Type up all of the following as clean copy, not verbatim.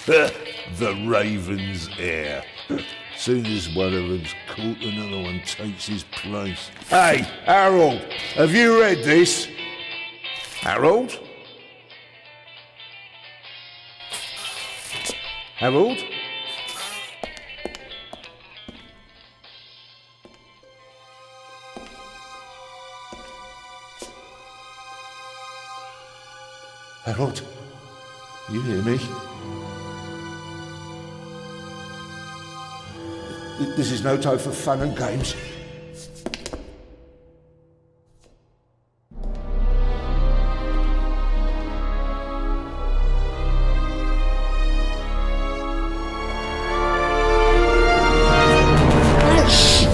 The Raven's heir. Soon as one of them's caught, another one takes his place. Hey, Harold, have you read this? Harold? Harold? Harold? You hear me? This is no time for fun and games.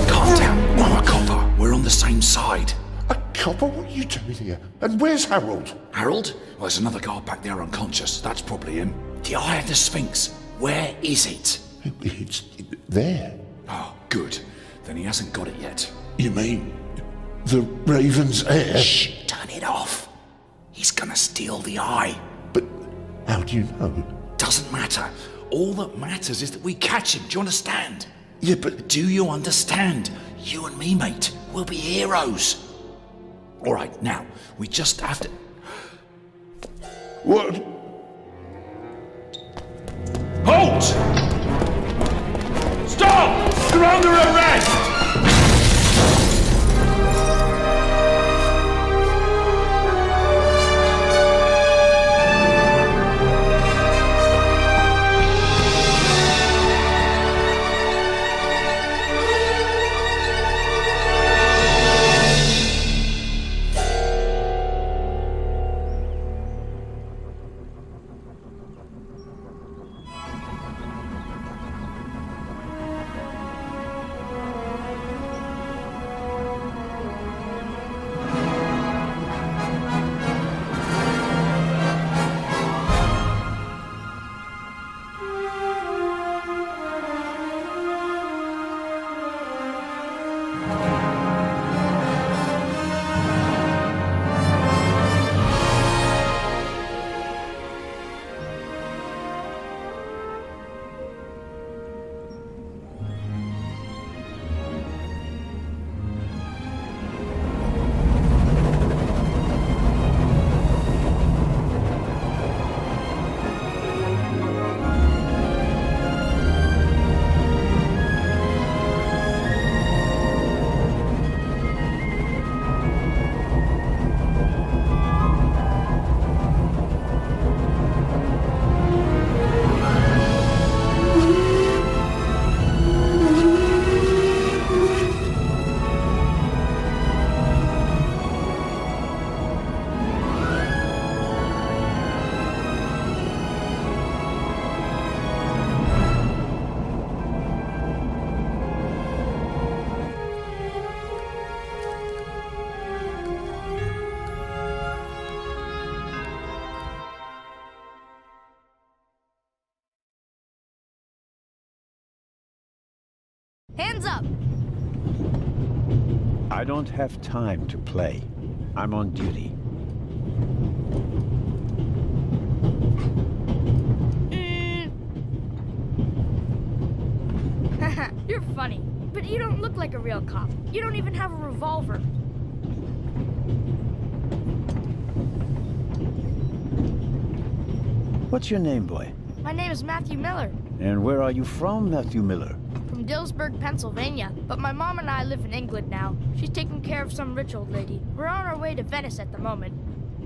Calm down. I'm a copper. We're on the same side. A copper? What are you doing here? And where's Harold? Harold? Well, there's another guard back there unconscious. That's probably him. The Eye of the Sphinx. Where is it? It's there. Oh, good. Then he hasn't got it yet. You mean the Raven's heir? Shh! Turn it off. He's gonna steal the eye. But how do you know? Doesn't matter. All that matters is that we catch him. Do you understand? Yeah, but Do you understand? You and me, mate. We'll be heroes. All right, now, we just have to... what? Halt! Stop! You're under arrest! Hands up! I don't have time to play. I'm on duty. Haha, you're funny. But you don't look like a real cop. You don't even have a revolver. What's your name, boy? My name is Matthew Miller, And where are you from, Matthew Miller? from Dillsburg, Pennsylvania. But my mom and I live in England now. She's taking care of some rich old lady. We're on our way to Venice at the moment.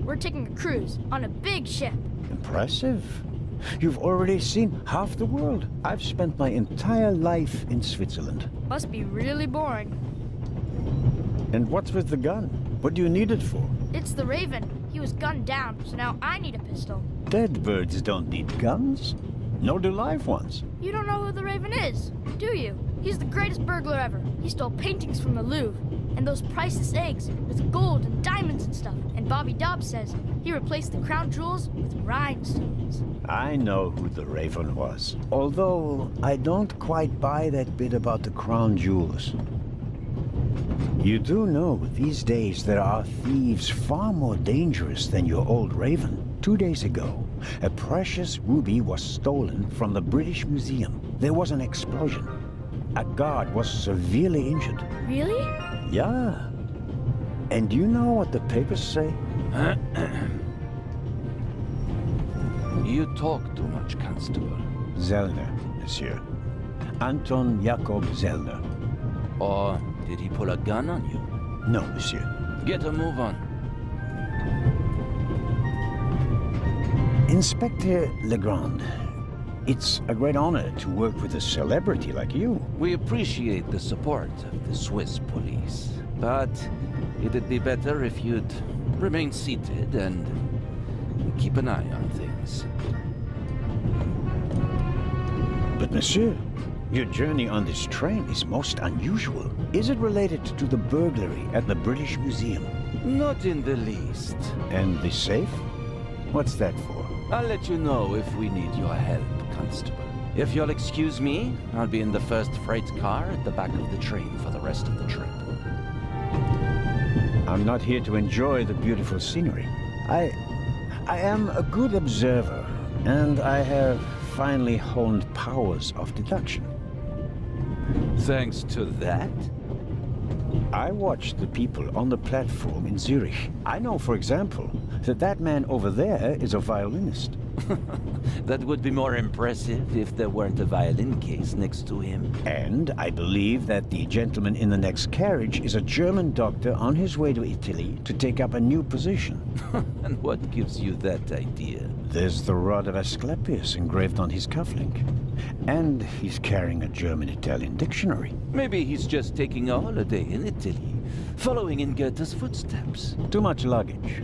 We're taking a cruise on a big ship. Impressive. You've already seen half the world. I've spent my entire life in Switzerland. Must be really boring. And what's with the gun? What do you need it for? It's the Raven. He was gunned down, so now I need a pistol. Dead birds don't need guns. Nor do live ones. You don't know who the Raven is, do you? He's the greatest burglar ever. He stole paintings from the Louvre, and those priceless eggs with gold and diamonds and stuff. And Bobby Dobbs says he replaced the crown jewels with rhinestones. I know who the Raven was. Although I don't quite buy that bit about the crown jewels. You do know these days there are thieves far more dangerous than your old Raven. 2 days ago, a precious ruby was stolen from the British Museum. There was an explosion. A guard was severely injured. Really? Yeah. And do you know what the papers say? You talk too much, Constable. Zellner, monsieur. Anton Jakob Zellner. Or did he pull a gun on you? No, monsieur. Get a move on. Inspector Legrand, it's a great honor to work with a celebrity like you. We appreciate the support of the Swiss police, but it'd be better if you'd remain seated and keep an eye on things. But monsieur, your journey on this train is most unusual. Is it related to the burglary at the British Museum? Not in the least. And the safe? What's that for? I'll let you know if we need your help, Constable. If you'll excuse me, I'll be in the first freight car at the back of the train for the rest of the trip. I'm not here to enjoy the beautiful scenery. I am a good observer, and I have finally honed powers of deduction. Thanks to that? I watched the people on the platform in Zurich. I know, for example, that man over there is a violinist. That would be more impressive if there weren't a violin case next to him. And I believe that the gentleman in the next carriage is a German doctor on his way to Italy to take up a new position. And what gives you that idea? There's the rod of Asclepius engraved on his cufflink. And he's carrying a German-Italian dictionary. Maybe he's just taking a holiday in Italy, following in Goethe's footsteps. Too much luggage.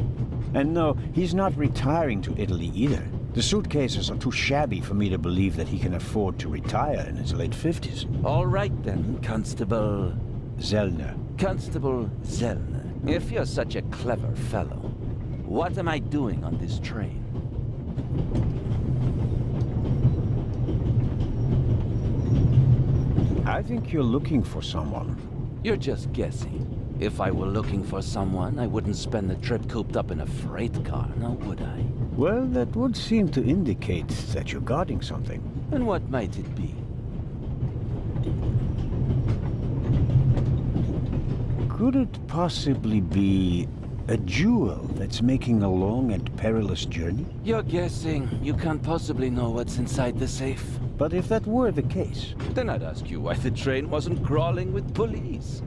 And no, he's not retiring to Italy either. The suitcases are too shabby for me to believe that he can afford to retire in his late 50s. All right then, Constable... Zellner. Constable Zellner. If you're such a clever fellow, what am I doing on this train? I think you're looking for someone. You're just guessing. If I were looking for someone, I wouldn't spend the trip cooped up in a freight car, now would I? Well, that would seem to indicate that you're guarding something. And what might it be? Could it possibly be a jewel that's making a long and perilous journey? You're guessing. You can't possibly know what's inside the safe. But if that were the case... Then I'd ask you why the train wasn't crawling with police.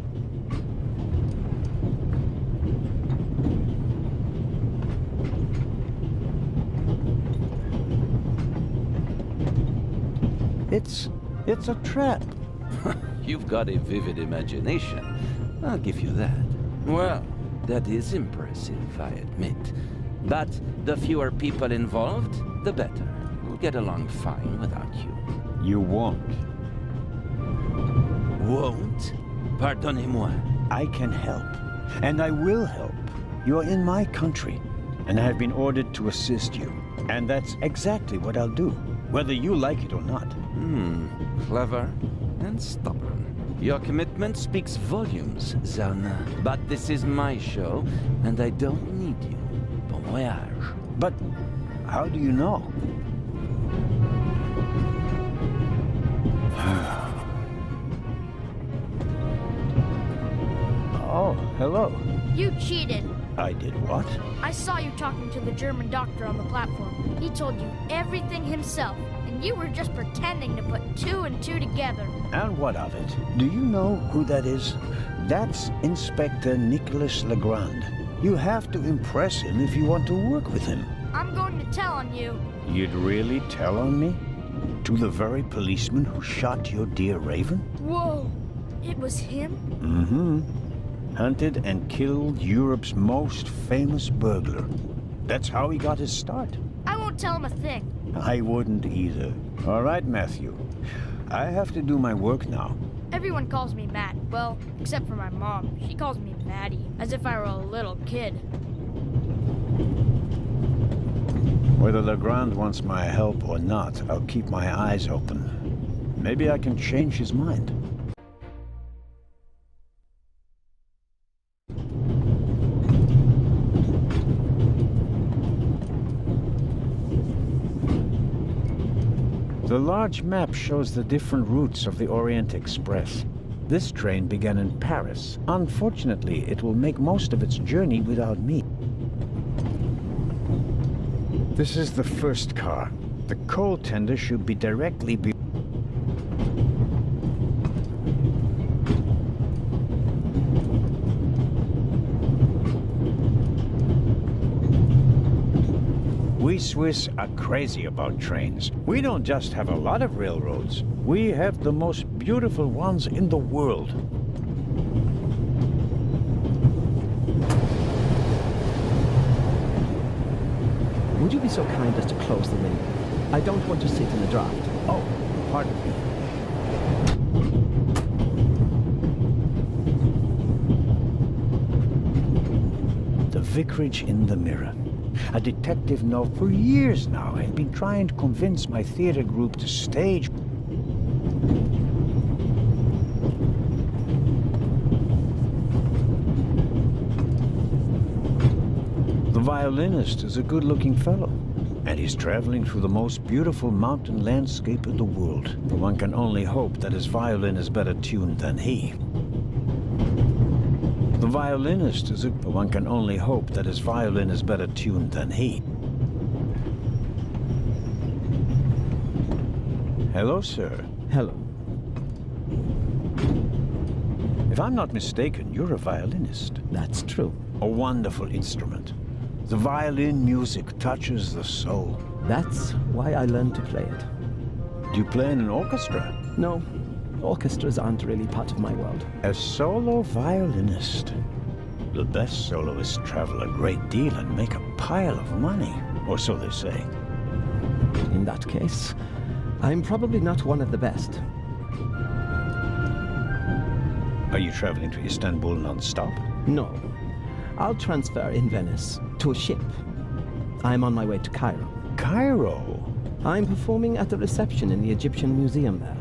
It's a trap. You've got a vivid imagination. I'll give you that. Well, that is impressive, I admit. But the fewer people involved, the better. We'll get along fine without you. You won't. Won't? Pardonnez-moi. I can help. And I will help. You're in my country. And I have been ordered to assist you. And that's exactly what I'll do. Whether you like it or not. Clever and stubborn. Your commitment speaks volumes, Zellner. But this is my show, and I don't need you. Bon voyage. But how do you know? Oh, hello. You cheated. I did what? I saw you talking to the German doctor on the platform. He told you everything himself, and you were just pretending to put two and two together. And what of it? Do you know who that is? That's Inspector Nicholas Legrand. You have to impress him if you want to work with him. I'm going to tell on you. You'd really tell on me? To the very policeman who shot your dear Raven? Whoa, it was him? Mm-hmm. Hunted and killed Europe's most famous burglar. That's how he got his start. I won't tell him a thing. I wouldn't either. All right, Matthew. I have to do my work now. Everyone calls me Matt. Well, except for my mom. She calls me Maddie, as if I were a little kid. Whether Legrand wants my help or not, I'll keep my eyes open. Maybe I can change his mind. The large map shows the different routes of the Orient Express. This train began in Paris. Unfortunately, it will make most of its journey without me. This is the first car. The coal tender should be directly be... We Swiss are crazy about trains. We don't just have a lot of railroads. We have the most beautiful ones in the world. Would you be so kind as to close the window? I don't want to sit in the draft. Oh, pardon me. The vicarage in the mirror. A detective novel. For years now, I've been trying to convince my theater group to stage. The violinist is a good-looking fellow, and he's traveling through the most beautiful mountain landscape in the world. But one can only hope that his violin is better tuned than he. The violinist is but one can only hope that his violin is better tuned than he. Hello, sir. Hello. If I'm not mistaken, you're a violinist. That's true. A wonderful instrument. The violin music touches the soul. That's why I learned to play it. Do you play in an orchestra? No, orchestras aren't really part of my world. A solo violinist. The best soloists travel a great deal and make a pile of money, or so they say. In that case, I'm probably not one of the best. Are you traveling to Istanbul non-stop? No. I'll transfer in Venice to a ship. I'm on my way to Cairo. Cairo? I'm performing at the reception in the Egyptian Museum there.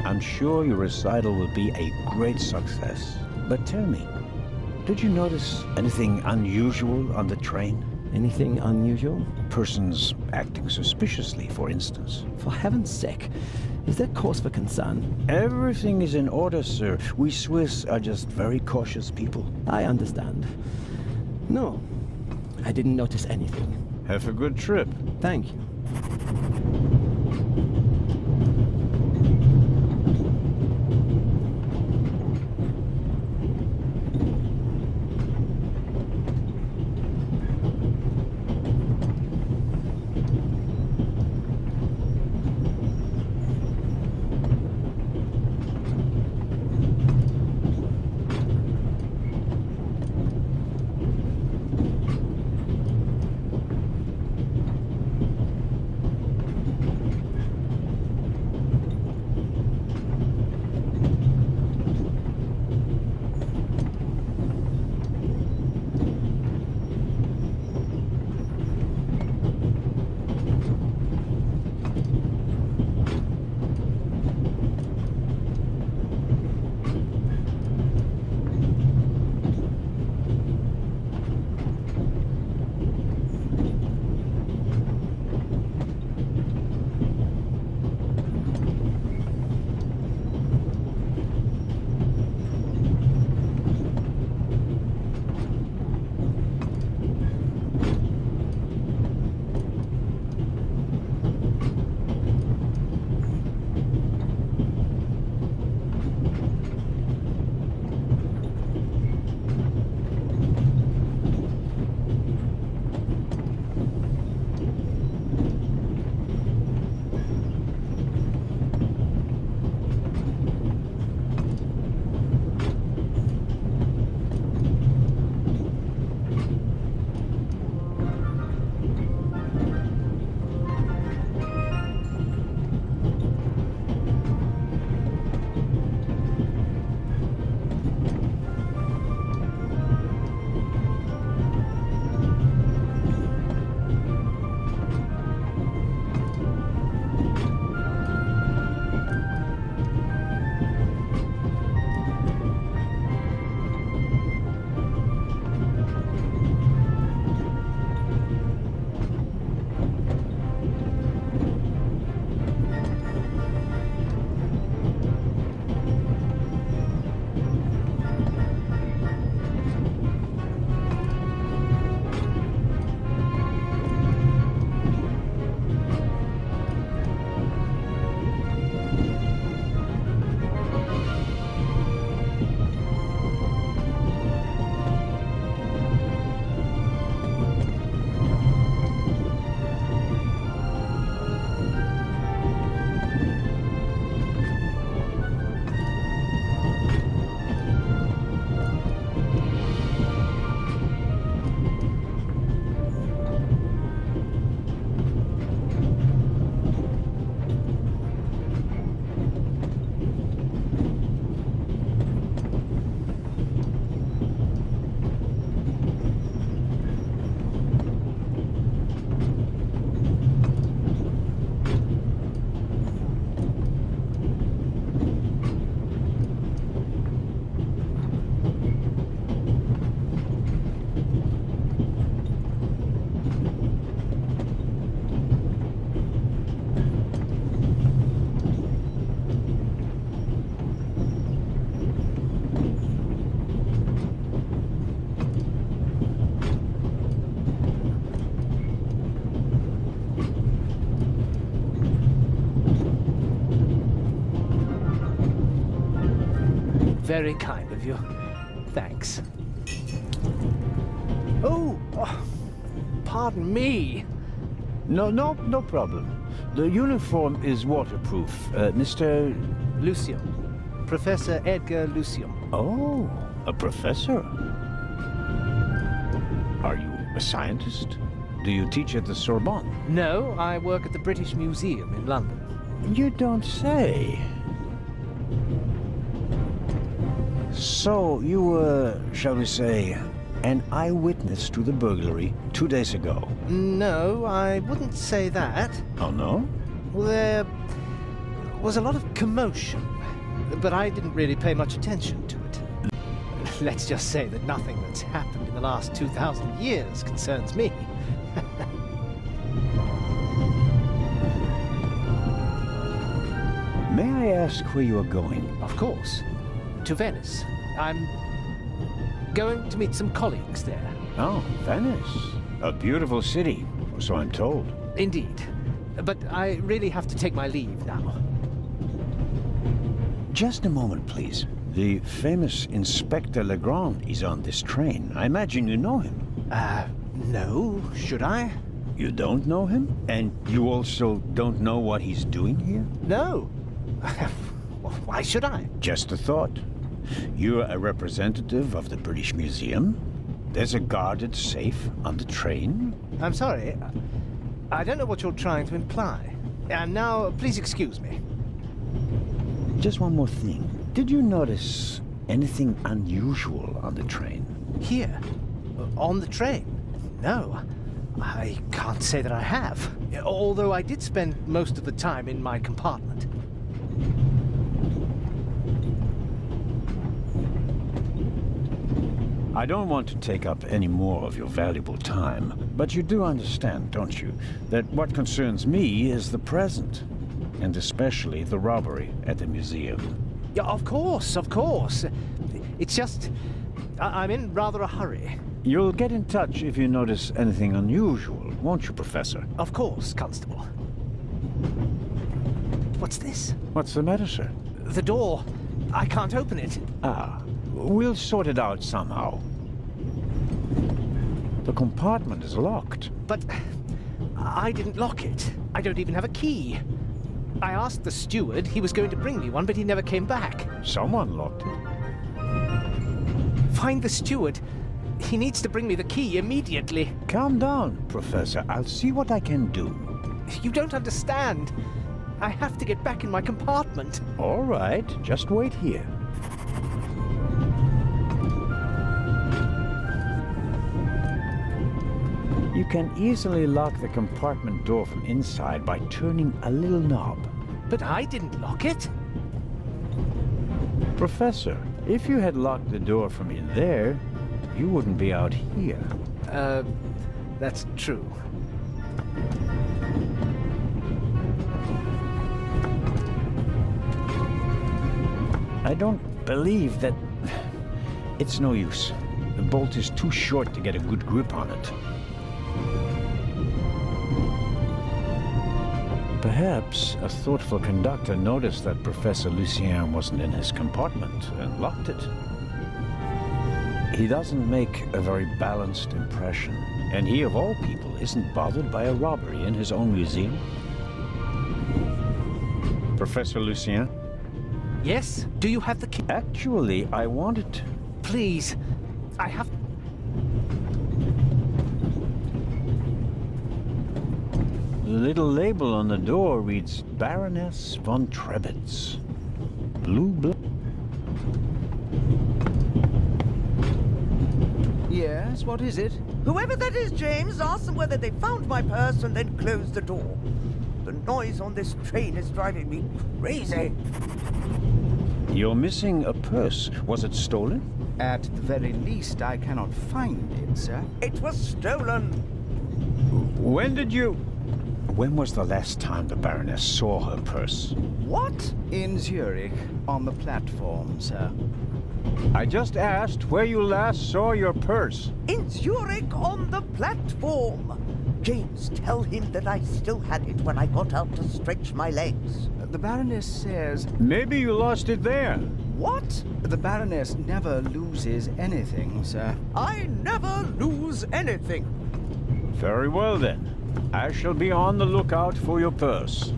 I'm sure your recital will be a great success. But tell me, did you notice anything unusual on the train? Anything unusual? Persons acting suspiciously, for instance. For heaven's sake, is there cause for concern? Everything is in order, sir. We Swiss are just very cautious people. I understand. No, I didn't notice anything. Have a good trip. Thank you. Very kind of you. Thanks. Oh, pardon me. No problem. The uniform is waterproof. Mr. Lucium. Professor Edgar Lucium. Oh, a professor. Are you a scientist? Do you teach at the Sorbonne? No, I work at the British Museum in London. You don't say. So, you were, shall we say, an eyewitness to the burglary 2 days ago? No, I wouldn't say that. Oh, no? There was a lot of commotion, but I didn't really pay much attention to it. Let's just say that nothing that's happened in the last 2,000 years concerns me. May I ask where you are going? Of course. To Venice. I'm going to meet some colleagues there. Oh, Venice. A beautiful city, so I'm told. Indeed. But I really have to take my leave now. Just a moment, please. The famous Inspector Legrand is on this train. I imagine you know him. No, should I? You don't know him? And you also don't know what he's doing here? No. Why should I? Just a thought. You're a representative of the British Museum. There's a guarded safe on the train. I'm sorry. I don't know what you're trying to imply. And now, please excuse me. Just one more thing. Did you notice anything unusual on the train? Here? On the train? No. I can't say that I have. Although I did spend most of the time in my compartment. I don't want to take up any more of your valuable time, but you do understand, don't you, that what concerns me is the present, and especially the robbery at the museum. Yeah, of course, of course. It's just, I'm in rather a hurry. You'll get in touch if you notice anything unusual, won't you, Professor? Of course, Constable. What's this? What's the matter, sir? The door. I can't open it. Ah, we'll sort it out somehow. The compartment is locked. But I didn't lock it. I don't even have a key. I asked the steward. He was going to bring me one, but he never came back. Someone locked it. Find the steward. He needs to bring me the key immediately. Calm down, Professor. I'll see what I can do. You don't understand. I have to get back in my compartment. All right, just wait here. You can easily lock the compartment door from inside by turning a little knob. But I didn't lock it. Professor, if you had locked the door from in there, you wouldn't be out here. That's true. I don't believe that... It's no use. The bolt is too short to get a good grip on it. Perhaps a thoughtful conductor noticed that Professor Lucien wasn't in his compartment and locked it. He doesn't make a very balanced impression, and he, of all people, isn't bothered by a robbery in his own museum. Professor Lucien? Yes? Do you have the key? Actually, I wanted... Please. I have... The little label on the door reads Baroness von Trebitz. Blue. Yes, what is it? Whoever that is, James, ask them whether they found my purse and then closed the door. The noise on this train is driving me crazy. You're missing a purse. Was it stolen? At the very least, I cannot find it, sir. It was stolen. When was the last time the Baroness saw her purse? What? In Zurich, on the platform, sir. I just asked where you last saw your purse. In Zurich on the platform. James, tell him that I still had it when I got out to stretch my legs. The Baroness says... Maybe you lost it there. What? The Baroness never loses anything, sir. I never lose anything. Very well then. I shall be on the lookout for your purse.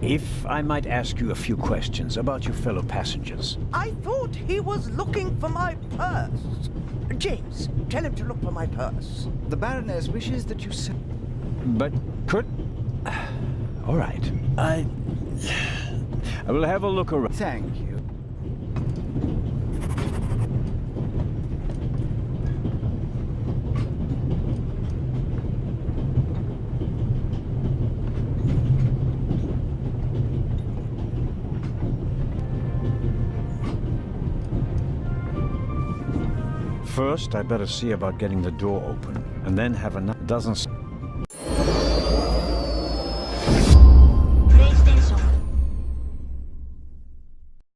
If I might ask you a few questions about your fellow passengers. I thought he was looking for my purse. James, tell him to look for my purse. The Baroness wishes that you said... But could... All right. I will have a look around. Thank you. First, I better see about getting the door open, and then have a dozen...